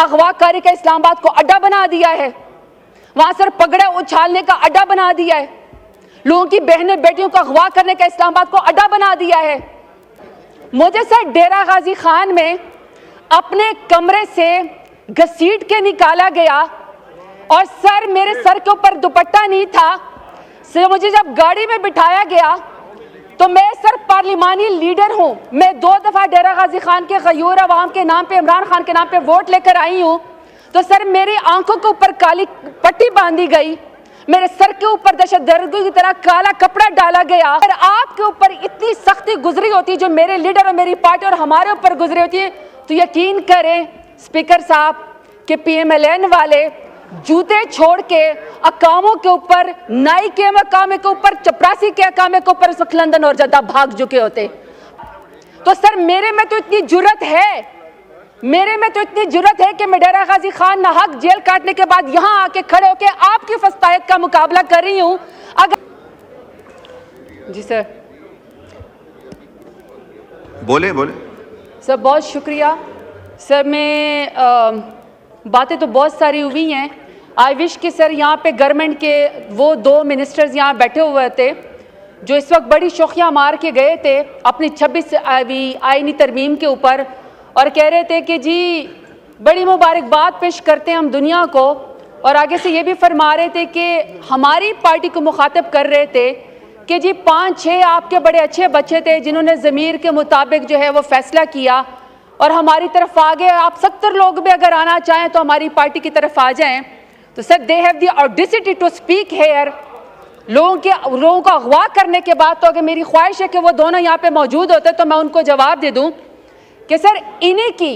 अगवाकारी का इस्लामाबाद को अड्डा बना दिया है, वहां सर पगड़े उछालने का अड्डा बना दिया है, लोगों की बहनें बेटियों को अगवा करने का इस्लामाबाद को अड्डा बना दिया है। मुझे सर डेरा गाजी खान में अपने कमरे से घसीट के निकाला गया और सर मेरे सर के ऊपर दुपट्टा नहीं था। सर मुझे जब गाड़ी में बिठाया गया तो मैं सर पार्लिमानी लीडर हूं, मैं 2 दफा डेरा गाजी खान के गयूर अवाम के नाम पे, इमरान खान के नाम पे वोट लेकर आई हूं। तो सर मेरी आंखों के ऊपर काली पट्टी बांधी गई, मेरे सर के ऊपर दहशतगर्दी की तरह काला कपड़ा डाला गया। और आपके ऊपर इतनी सख्ती गुजरी होती जो मेरे लीडर और मेरी पार्टी और हमारे ऊपर गुजरी होती है, तो यकीन करें स्पीकर साहब कि PMLN वाले जूते छोड़ के अकामों के ऊपर, नाई के मकामे के ऊपर, चपरासी के अकामे के ऊपर इस वक्त लंदन और जद्दा भाग चुके होते। तो सर मेरे में तो इतनी जुर्रत है, मेरे में तो इतनी जुर्रत है कि मैं डेरा गाजी खान नाहक जेल काटने के बाद यहां आके खड़े होके आपकी फस्तायत का मुकाबला कर रही हूं। अगर जी सर बोले सर, बहुत शुक्रिया सर। मैं बातें तो बहुत सारी हुई हैं। आई विश कि सर यहाँ पे गवर्नमेंट के वो 2 मिनिस्टर्स यहाँ बैठे हुए थे जो इस वक्त बड़ी शोखियाँ मार के गए थे अपनी 26वीं आईनी तरमीम के ऊपर और कह रहे थे कि जी बड़ी मुबारकबाद पेश करते हैं हम दुनिया को, और आगे से ये भी फरमा रहे थे कि हमारी पार्टी को मुखातब कर रहे थे कि जी 5-6 आपके बड़े अच्छे बच्चे थे जिन्होंने ज़मीर के मुताबिक जो है वो फैसला किया और हमारी तरफ आ गए। आप 70 लोग भी अगर आना चाहें तो हमारी पार्टी की तरफ आ जाएं। तो sir they have the audacity to speak here. लोगों को अगवा करने के बाद तो अगर मेरी ख्वाहिश है कि वो दोनों यहाँ पे मौजूद होते तो मैं उनको जवाब दे दूं कि सर इन्हीं की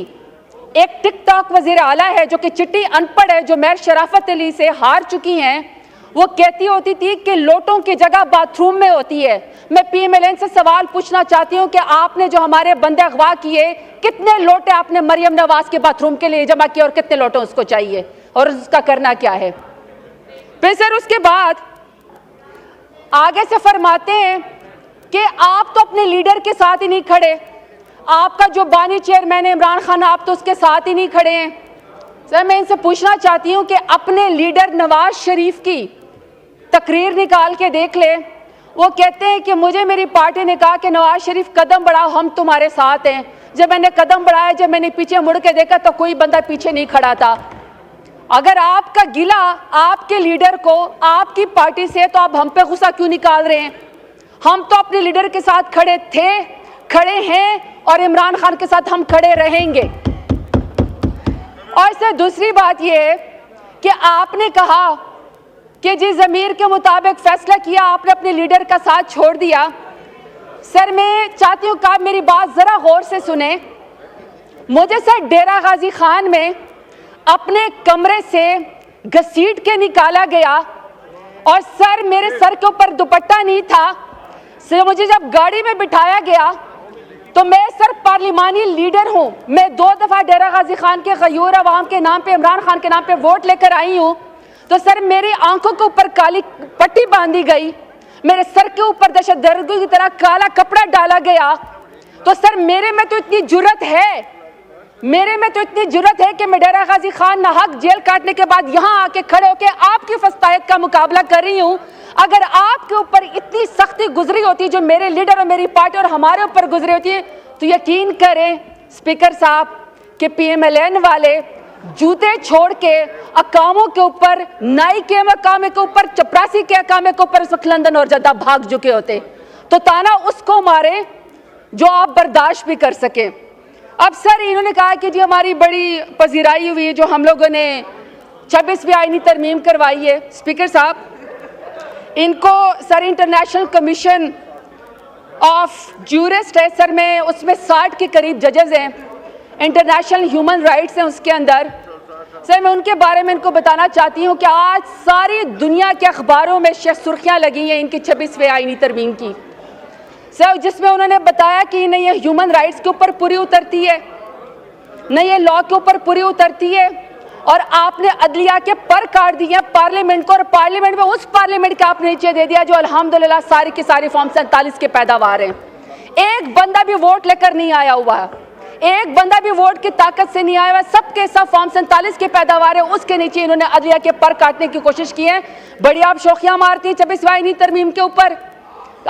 एक टिकटॉक वज़ीर आला है जो कि चिट्टी अनपढ़ है, जो मेयर शराफत अली से हार चुकी हैं। वो कहती होती थी कि लोटों की जगह बाथरूम में होती है। मैं PMLN से सवाल पूछना चाहती हूँ कि आपने जो हमारे बंदे अगवा किए, कितने लोटे आपने मरियम नवाज के बाथरूम के लिए जमा किए और कितने लोटे उसको चाहिए और उसका करना क्या है? फिर सर उसके बाद आगे से फरमाते हैं कि आप तो अपने लीडर के साथ ही नहीं खड़े, आपका जो बानी चेयरमैन है इमरान खान, आप तो उसके साथ ही नहीं खड़े हैं। सर मैं इनसे पूछना चाहती हूँ कि अपने लीडर नवाज शरीफ की तकरीर निकाल के देख ले। वो कहते हैं कि मुझे मेरी पार्टी ने कहा कि नवाज शरीफ कदम बढ़ाओ, हम तुम्हारे साथ हैं। जब मैंने कदम बढ़ाया, जब मैंने पीछे मुड़ के देखा तो कोई बंदा पीछे नहीं खड़ा था। अगर आपका गिला आपके लीडर को, आपकी पार्टी से, तो आप हम पे गुस्सा क्यों निकाल रहे हैं? हम तो अपने लीडर के साथ खड़े थे, खड़े हैं और इमरान खान के साथ हम खड़े रहेंगे। और सर दूसरी बात यह है कि आपने कहा कि जी ज़मीर के मुताबिक फैसला किया, आपने अपने लीडर का साथ छोड़ दिया। सर मैं चाहती हूँ कि आप मेरी बात ज़रा गौर से सुने। मुझे सर डेरा गाजी खान में अपने कमरे से घसीट के निकाला गया और सर मेरे सर के ऊपर दुपट्टा नहीं था। सर मुझे जब गाड़ी में बिठाया गया तो मैं सर पार्लिमानी लीडर हूं, मैं 2 दफा डेरा गाजी खान के गयूर अवाम के नाम पे, इमरान खान के नाम पे वोट लेकर आई हूं। तो सर मेरी आंखों के ऊपर काली पट्टी बांधी गई, मेरे सर के ऊपर दहशतगर्दी की तरह काला कपड़ा डाला गया। तो सर मेरे में तो इतनी जुर्रत है, मेरे में तो इतनी जुर्रत है कि मैं डेरा गाजी खान नाहक जेल काटने के बाद यहां आके खड़े होके आपकी फस्तायत का मुकाबला कर रही हूं। अगर आपके ऊपर इतनी सख्ती गुजरी होती जो मेरे लीडर और मेरी पार्टी और हमारे ऊपर गुजरी होती है, तो यकीन करें स्पीकर साहब कि PMLN वाले जूते छोड़ के अकामों के ऊपर, नाई के मकामे के ऊपर, चपरासी के अकामे के ऊपर इस वक्त लंदन और जद्दा भाग चुके होते। तो ताना उसको मारे जो आप बर्दाश्त भी कर सके। अब सर इन्होंने कहा कि जी हमारी बड़ी पजीराई हुई है जो हम लोगों ने 26वीं आईनी तरमीम करवाई है। स्पीकर साहब, इनको sir international commission of jurist है सर, में उसमें 60 के करीब जजेस हैं, इंटरनेशनल ह्यूमन राइट्स हैं उसके अंदर। सर मैं उनके बारे में इनको बताना चाहती हूँ कि आज सारी दुनिया के अखबारों में सुर्खियाँ लगी हैं इनकी 26वीं आईनी तरमीम की सर, जिसमें उन्होंने बताया कि नहीं ये ह्यूमन राइट्स के ऊपर पूरी उतरती है, नहीं ये लॉ के ऊपर पूरी उतरती है। और आपने अदलिया के पर काट दिए पार्लियामेंट को, और पार्लियामेंट में उस पार्लियामेंट का आपने नीचे दे दिया जो अल्हम्दुलिल्लाह सारी की सारी फॉर्म 47 के पैदावार हैं। एक बंदा भी वोट लेकर नहीं आया हुआ है, एक बंदा भी वोट की ताकत से नहीं आया हुआ, सबके सब फॉर्म 47 की पैदावार है, उसके नीचे इन्होंने अदलिया के पर काटने की कोशिश की है। बड़ी आप शौकियां मारती हैं 26 आईनी तरमीम के ऊपर।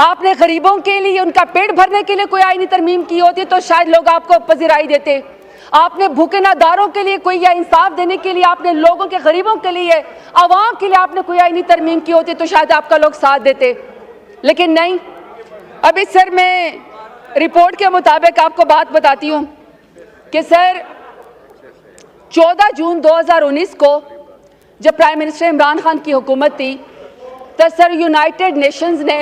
आपने गरीबों के लिए, उनका पेट भरने के लिए कोई आईनी तरमीम की होती तो शायद लोग आपको पजीराई देते। आपने भूखे नादारों के लिए कोई, या इंसाफ देने के लिए आपने लोगों के, गरीबों के लिए, आवाम के लिए आपने कोई आईनी तरमीम की होती तो शायद आपका लोग साथ देते, लेकिन नहीं। अभी सर मैं रिपोर्ट के मुताबिक आपको बात बताती हूँ कि सर 14 जून 2019 को जब प्राइम मिनिस्टर इमरान खान की हुकूमत थी तो सर यूनाइटेड नेशंस ने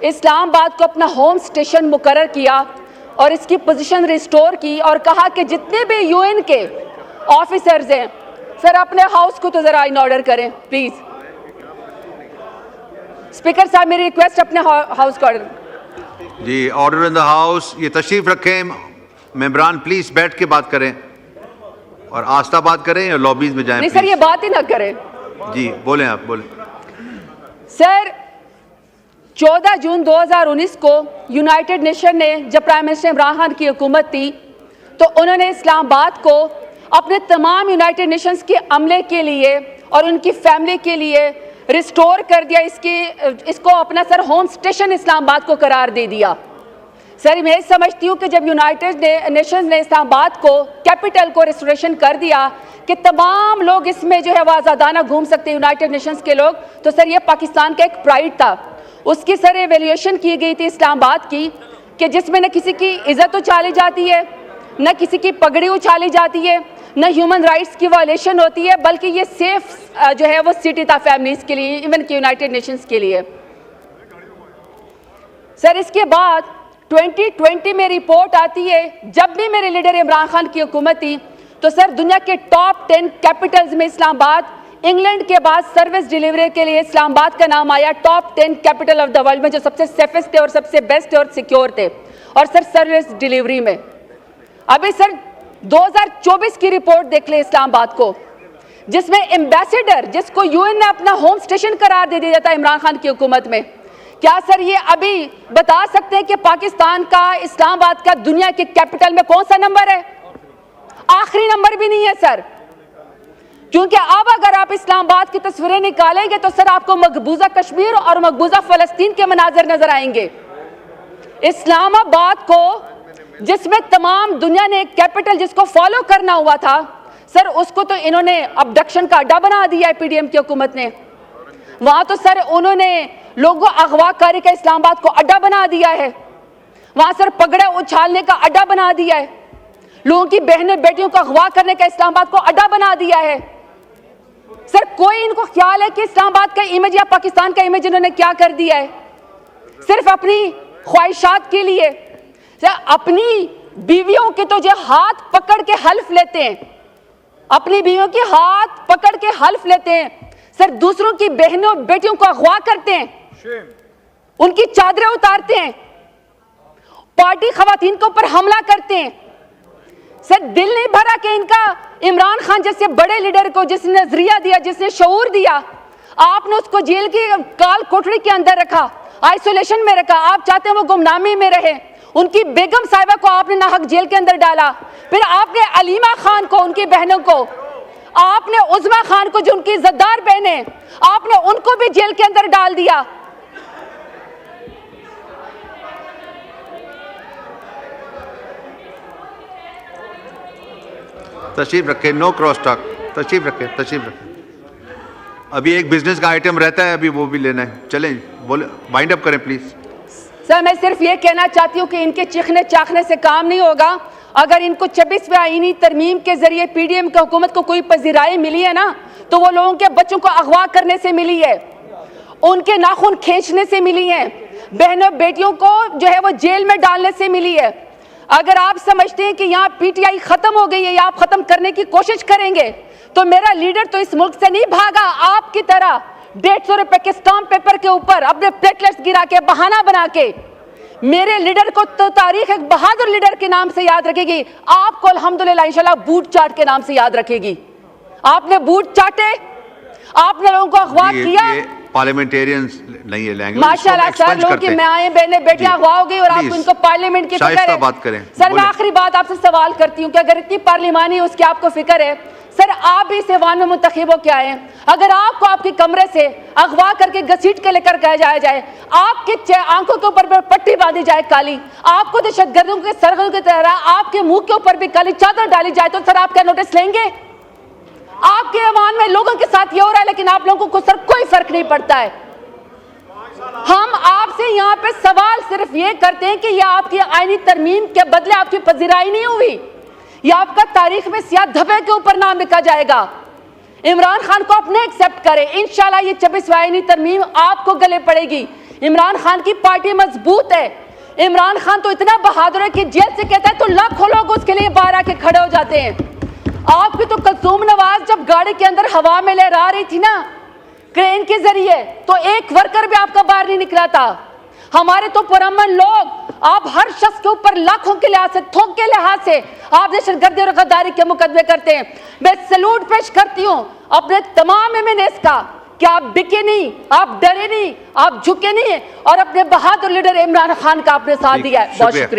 इस्लामाबाद को अपना होम स्टेशन मुकर्रर किया और इसकी पोजीशन रिस्टोर की और कहा कि जितने भी यूएन के ऑफिसर्स हैं सर अपने हाउस को तो ज़रा इन ऑर्डर करें प्लीज़। स्पीकर साहब मेरी रिक्वेस्ट अपने हाउस को ऑर्डर जी, ऑर्डर इन द हाउस। ये तशरीफ रखें मेंबरान, प्लीज बैठ के बात करें और आस्था बात करें या लॉबीज में जाएं। नहीं सर ये बात ही ना करें। जी बोलें, आप बोलें। सर 14 जून 2019 को यूनाइटेड नेशन ने जब प्राइम मिनिस्टर इमरान खान की हुकूमत थी तो उन्होंने इस्लामाबाद को अपने तमाम यूनाइटेड नेशंस के अमले के लिए और उनकी फैमिली के लिए रिस्टोर कर दिया। इसको अपना सर होम स्टेशन इस्लामाबाद को करार दे दिया। सर मैं समझती हूँ कि जब यूनाइटेड नेशंस ने इस्लामाबाद को, कैपिटल को रिस्टोरेशन कर दिया कि तमाम लोग इसमें जो है वह आज़ादाना घूम सकते हैं यूनाइटेड नेशंस के लोग, तो सर ये पाकिस्तान का एक प्राइड था। उसकी सर एवेल्यूएशन की गई थी इस्लामाबाद की कि जिसमें न किसी की इज्जत उछाली जाती है, न किसी की पगड़ी उछाली जाती है, न ह्यूमन राइट्स की वायलेशन होती है, बल्कि ये सेफ जो है वो सिटी था फैमिलीज के लिए, इवन कि यूनाइटेड नेशंस के लिए। सर इसके बाद 2020 में रिपोर्ट आती है, जब भी मेरे लीडर इमरान खान की हुकूमत थी तो सर दुनिया के टॉप 10 कैपिटल्स में इस्लामाबाद, इंग्लैंड के बाद सर्विस डिलीवरी के लिए इस्लामाबाद का नाम आया top 10 capital of the world में, जो सबसे सेफेस्ट थे और सबसे बेस्ट और सिक्योर थे। और सर सर्विस डिलीवरी में अभी सर 2024 की रिपोर्ट देख ले इस्लामाबाद को, जिसमें एम्बेसडर, जिसको यूएन ने अपना होम स्टेशन करार दे दिया था इमरान खान की हुकूमत में, क्या सर ये अभी बता सकते हैं कि पाकिस्तान का, इस्लामाबाद का दुनिया के कैपिटल में कौन सा नंबर है? आखिरी नंबर भी नहीं है सर। क्योंकि अब अगर आप इस्लामाबाद की तस्वीरें निकालेंगे तो सर आपको मकबूजा कश्मीर और मकबूजा फलस्तीन के मनाजर नजर आएंगे। इस्लामाबाद को, जिसमें तमाम दुनिया ने एक कैपिटल जिसको फॉलो करना हुआ था, सर उसको तो इन्होंने अबडक्शन का अड्डा बना दिया है पीडीएम की हुकूमत ने। वहां तो सर उन्होंने लोगों अगवाकारी का इस्लामाबाद को अड्डा बना दिया है। वहां सर पगड़े उछालने का अड्डा बना दिया है। लोगों की बहनें बेटियों को अगवा करने का इस्लामाबाद को अड्डा बना दिया है। सर कोई इनको ख्याल है कि इस्लामाबाद का इमेज या पाकिस्तान का इमेज इन्होंने क्या कर दिया है? सिर्फ अपनी ख्वाहिशात के लिए अपनी बीवियों के तो जो हाथ पकड़ के हल्फ लेते हैं, अपनी बीवियों के हाथ पकड़ के हल्फ लेते हैं, सर दूसरों की बहनों बेटियों को अगवा करते हैं, उनकी चादरें उतारते हैं, पार्टी खवातीन के ऊपर हमला करते हैं। सर दिल नहीं भरा कि इनका इमरान खान जैसे बड़े लीडर को, जिसने नजरिया दिया, जिसने शऊर दिया, आपने उसको जेल की काल कोठरी के अंदर रखा, आइसोलेशन में रखा। आप चाहते हैं वो गुमनामी में रहे। उनकी बेगम साहिबा को आपने नाहक जेल के अंदर डाला। फिर आपने अलीमा खान को, उनकी बहनों को, आपने उज़मा खान को, जो उनकी इज्जतदार बहनें, आपने उनको भी जेल के अंदर डाल दिया। तशरीफ रखें, नो क्रॉस टॉक। तशरीफ रखें, तशरीफ रखें। अभी एक बिजनेस का आइटम रहता है, अभी वो भी लेना है। चलें, बोले, वाइंड अप करें प्लीज। सर मैं सिर्फ ये कहना चाहती हूँ कि इनके चिखने चाखने से काम नहीं होगा। अगर इनको 26वें आईनी तरमीम के जरिए पीडीएम की हुकूमत को कोई पजीराई मिली है ना, तो वो लोगों के बच्चों को अगवा करने से मिली है, उनके नाखून खींचने से मिली है, बहनों बेटियों को जो है वो जेल में डालने से मिली है। अगर आप समझते हैं कि यहाँ पीटीआई खत्म हो गई है या आप खत्म करने की कोशिश करेंगे, तो मेरा लीडर तो इस मुल्क से नहीं भागा आपकी तरह 150 रुपए के स्टाम्प पेपर के ऊपर अपने प्लेटलेट्स गिरा के, बहाना बना के। मेरे लीडर को तो तारीख एक बहादुर लीडर के नाम से याद रखेगी, आपको अल्हम्दुलिल्लाह इंशाल्लाह बूट चाट के नाम से याद रखेगी। आपने बूट चाटे, आपने लोगों को अगवा किया, पार्लियामेंटेरियंस नहीं है लैंग्वेज, माशाल्लाह सर, लोगों की माएं बहनें बेटियां अगवा हो गई और आपको इनको पार्लियामेंट की फिक्र है। बात करें सर, मैं बोले। आखिरी बात आपसे सवाल करती हूँ कि अगर इतनी पार्लिमानी उसकी आपको फिक्र है, सर आप भी इस ऐवान में मुंतखब हो के आए हैं, अगर आपको आपके कमरे से अगवा करके घसीट के लेकर गया जाए, आपके आंखों के ऊपर पट्टी बांधी जाए काली, आपको दहशतगर्दों के सरगर्दों की तरह आपके मुंह के ऊपर भी काली चादर डाली जाए, तो सर आप क्या नोटिस लेंगे? आपके ऐवान में लोगों के साथ ये हो रहा है, लेकिन आप लोगों को सर कोई फर्क नहीं पड़ता है। हम आपसे यहाँ पे सवाल सिर्फ ये करते हैं कि यह आपकी आईनी तरमीम के बदले आपकी पजीराई नहीं हुई, यह आपका तारीख में सियाह धब्बे के ऊपर नाम लिखा जाएगा। इमरान खान को अपने एक्सेप्ट करें, इंशाल्लाह ये 26वीं आईनी तरमीम आपको गले पड़ेगी। इमरान खान की पार्टी मजबूत है, इमरान खान तो इतना बहादुर है कि जेल से कहता है तो लाखों लोग उसके लिए बाहर आके खड़े हो जाते हैं। आपकी तो कुलसूम नवाज जब गाड़ी के अंदर हवा में लहरा रही थी ना क्रेन के जरिए, तो एक वर्कर भी आपका बाहर नहीं निकला था। हमारे तो पुरअमन लोग, आप हर शख्स के ऊपर लाखों के लिहाज से, थोक के लिहाज से आप दहशतगर्दी और गद्दारी के मुकदमे करते हैं। मैं सैल्यूट पेश करती हूँ अपने तमाम एमएनएस का कि आप बिके नहीं, आप डरे नहीं, आप झुके नहीं और अपने बहादुर लीडर इमरान खान का आपने साथ दिया है। बहुत शुक्रिया।